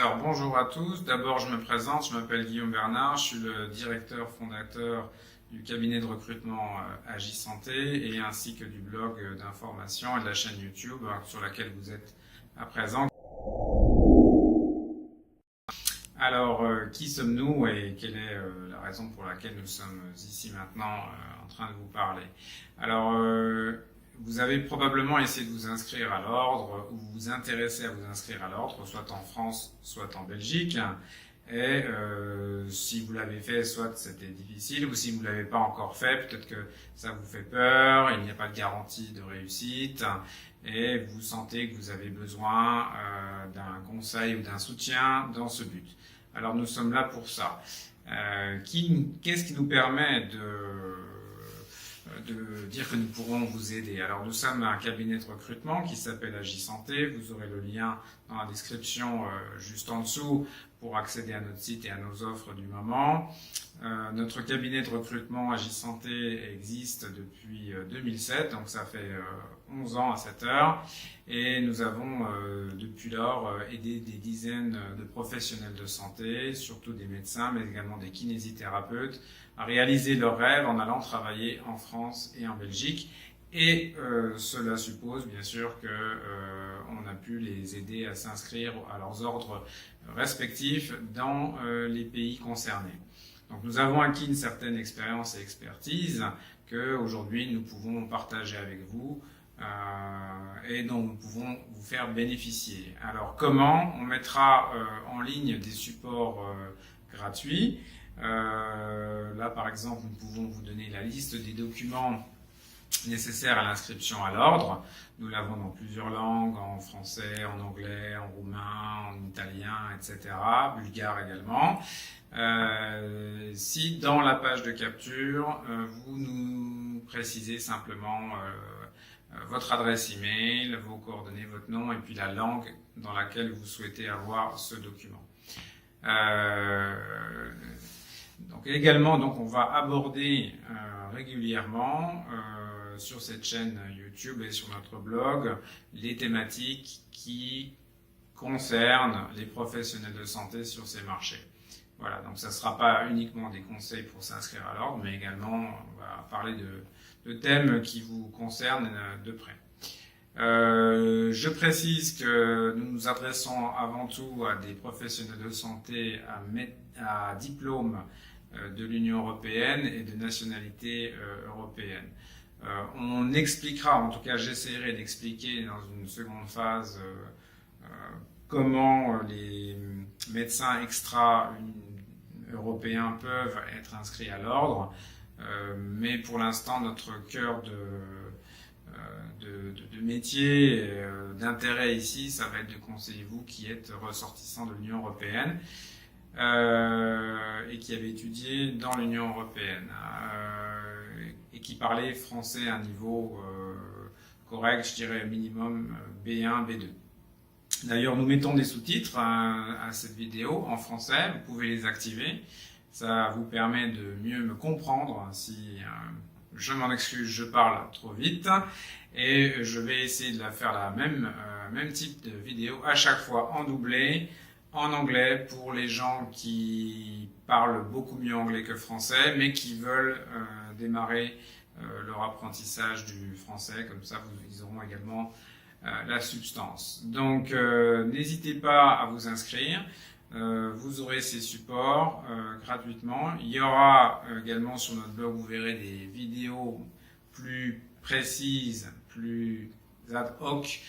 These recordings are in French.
Alors bonjour à tous, d'abord je me présente, je m'appelle Guillaume Bernard, je suis le directeur fondateur du cabinet de recrutement Agisanté et ainsi que du blog d'information et de la chaîne YouTube sur laquelle vous êtes à présent. Alors qui sommes-nous et quelle est la raison pour laquelle nous sommes ici maintenant en train de vous parler? Alors vous avez probablement essayé de vous inscrire à l'ordre ou vous intéresser à vous inscrire à l'ordre, soit en France, soit en Belgique. Et si vous l'avez fait, soit c'était difficile, ou si vous ne l'avez pas encore fait, peut-être que ça vous fait peur, il n'y a pas de garantie de réussite, et vous sentez que vous avez besoin d'un conseil ou d'un soutien dans ce but. Alors nous sommes là pour ça. Qu'est-ce qui nous permet de dire que nous pourrons vous aider? Alors nous sommes un cabinet de recrutement qui s'appelle Agisanté, vous aurez le lien dans la description juste en dessous pour accéder à notre site et à nos offres du moment. Notre cabinet de recrutement Agisanté existe depuis 2007, donc ça fait 11 ans à cette heure, et nous avons depuis lors aidé des dizaines de professionnels de santé, surtout des médecins, mais également des kinésithérapeutes, à réaliser leurs rêves en allant travailler en France et en Belgique. Et cela suppose bien sûr que on a pu les aider à s'inscrire à leurs ordres respectifs dans les pays concernés. Donc nous avons acquis une certaine expérience et expertise que aujourd'hui nous pouvons partager avec vous et dont nous pouvons vous faire bénéficier. Alors comment? On mettra en ligne des supports gratuits. Là par exemple nous pouvons vous donner la liste des documents nécessaires à l'inscription à l'ordre. Nous l'avons dans plusieurs langues, en français, en anglais, en roumain, en italien, etc., bulgare également. Si dans la page de capture, vous nous précisez simplement votre adresse email, vos coordonnées, votre nom et puis la langue dans laquelle vous souhaitez avoir ce document. Donc également, on va aborder régulièrement sur cette chaîne YouTube et sur notre blog les thématiques qui concernent les professionnels de santé sur ces marchés. Voilà, donc ça ne sera pas uniquement des conseils pour s'inscrire à l'ordre, mais également on va parler de thèmes qui vous concernent de près. Je précise que nous nous adressons avant tout à des professionnels de santé à diplôme de l'Union européenne et de nationalité européenne. On expliquera, en tout cas j'essaierai d'expliquer dans une seconde phase comment les médecins extra-européens peuvent être inscrits à l'ordre, mais pour l'instant notre cœur de métier, d'intérêt ici, ça va être de conseiller vous qui êtes ressortissant de l'Union européenne et qui avez étudié dans l'Union européenne et qui parlait français à un niveau correct, je dirais minimum B1, B2. D'ailleurs, nous mettons des sous-titres à cette vidéo en français, vous pouvez les activer. Ça vous permet de mieux me comprendre si je m'en excuse, je parle trop vite. Et je vais essayer de la faire la même type de vidéo à chaque fois en doublé, en anglais pour les gens qui parlent beaucoup mieux anglais que français, mais qui veulent démarrer leur apprentissage du français. Comme ça, ils auront également la substance. Donc, n'hésitez pas à vous inscrire. Vous aurez ces supports gratuitement. Il y aura également sur notre blog, vous verrez des vidéos plus précises, plus ad hoc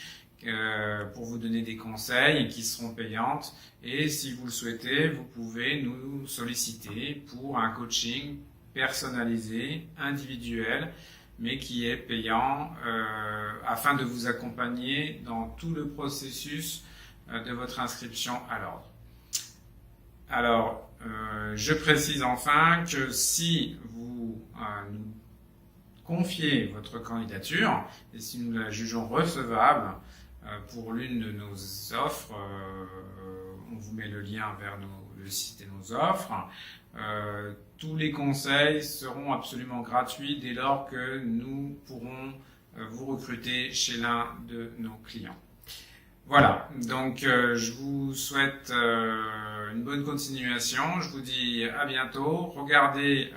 pour vous donner des conseils qui seront payantes. Et si vous le souhaitez, vous pouvez nous solliciter pour un coaching personnalisé, individuel, mais qui est payant afin de vous accompagner dans tout le processus de votre inscription à l'ordre. Alors, je précise enfin que si vous nous confiez votre candidature et si nous la jugeons recevable pour l'une de nos offres, on vous met le lien vers le site et nos offres. Tous les conseils seront absolument gratuits dès lors que nous pourrons vous recruter chez l'un de nos clients. Voilà, donc je vous souhaite une bonne continuation. Je vous dis à bientôt. Regardez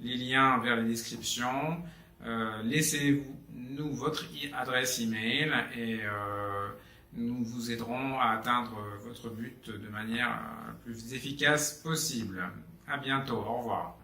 les liens vers les descriptions. Laissez-nous votre adresse email et nous vous aiderons à atteindre votre but de manière la plus efficace possible. À bientôt, au revoir.